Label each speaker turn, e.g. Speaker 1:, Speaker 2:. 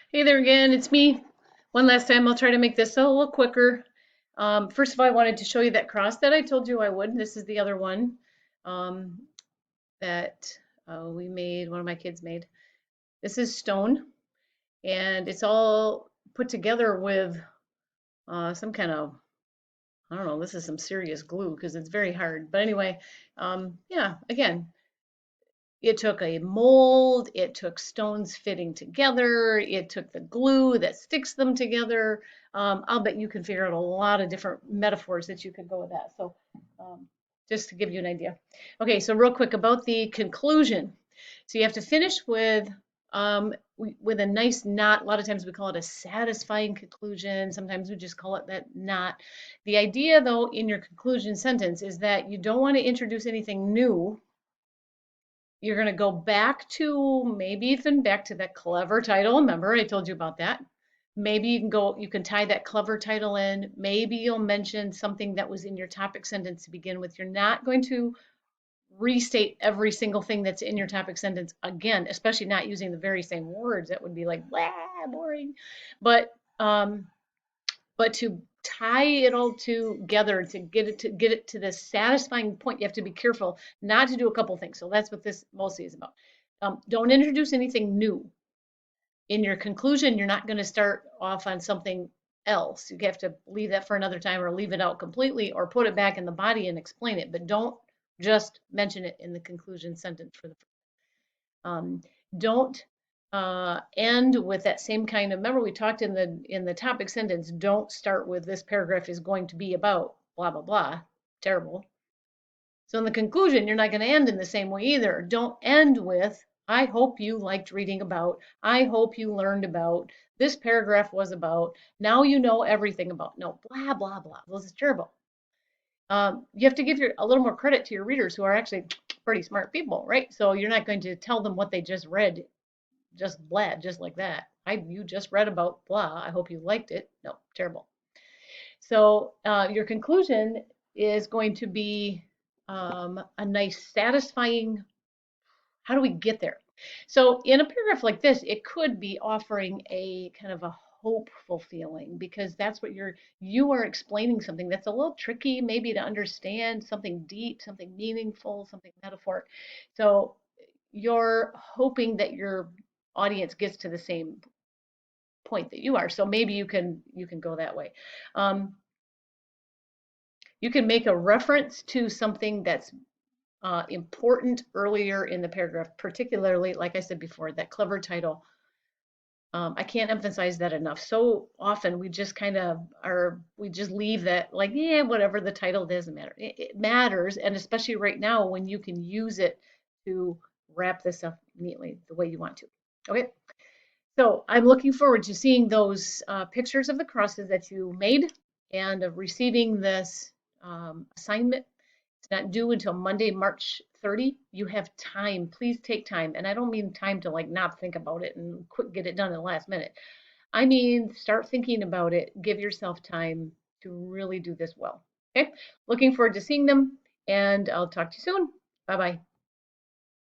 Speaker 1: Hey there again, it's me. One last time, I'll try to make this a little quicker. First of all, I wanted to show you that cross that I told you I would. This is the other one um, that we made, one of my kids made. This is stone, and it's all put together with some kind of, I don't know, this is some serious glue because it's very hard. But anyway, yeah, again, it took a mold, it took stones fitting together, it took the glue that sticks them together. I'll bet you can figure out a lot of different metaphors that you could go with that. So, um, just to give you an idea. Okay, so real quick about the conclusion. So you have to finish with a nice knot. A lot of times we call it a satisfying conclusion. Sometimes we just call it that knot. The idea, though, in your conclusion sentence is that you don't want to introduce anything new. You're going to go back to maybe even back to that clever title. Remember, I told you about that. Maybe you can tie that clever title in. Maybe you'll mention something that was in your topic sentence to begin with. You're not going to restate every single thing that's in your topic sentence again, especially not using the very same words. That would be like, blah, boring. But um, but to tie it all together to this satisfying point, you have to be careful not to do a couple things. So that's what this mostly is about. Don't introduce anything new. In your conclusion, you're not going to start off on something else. You have to leave that for another time, or leave it out completely, or put it back in the body and explain it. But don't just mention it in the conclusion sentence for the um, don't end with that same kind of. Remember, we talked in the topic sentence. Don't start with this paragraph is going to be about blah blah blah. Terrible. So in the conclusion, you're not going to end in the same way either. Don't end with I hope you liked reading about. I hope you learned about. This paragraph was about. Now you know everything about. No, blah blah blah. This is terrible. You have to give a little more credit to your readers who are actually pretty smart people, right? So you're not going to tell them what they just read, just blah, just like that. You just read about blah. I hope you liked it. No, terrible. So your conclusion is going to be a nice, satisfying. How do we get there? So in a paragraph like this, it could be offering a kind of a hopeful feeling because that's what you are explaining something that's a little tricky maybe to understand, something deep, something meaningful, something metaphoric. So you're hoping that your audience gets to the same point that you are. So maybe you can go that way. Um, you can make a reference to something that's important earlier in the paragraph, particularly, like I said before, that clever title. I can't emphasize that enough. So often we just we just leave that like, yeah, whatever the title doesn't matter. It matters, and especially right now when you can use it to wrap this up neatly the way you want to. Okay, so I'm looking forward to seeing those pictures of the crosses that you made and of receiving this assignment. It's not due until Monday, March 30. You have time. Please take time. And I don't mean time to like not think about it and quick get it done in the last minute. I mean, start thinking about it. Give yourself time to really do this well. Okay. Looking forward to seeing them, and I'll talk to you soon. Bye bye.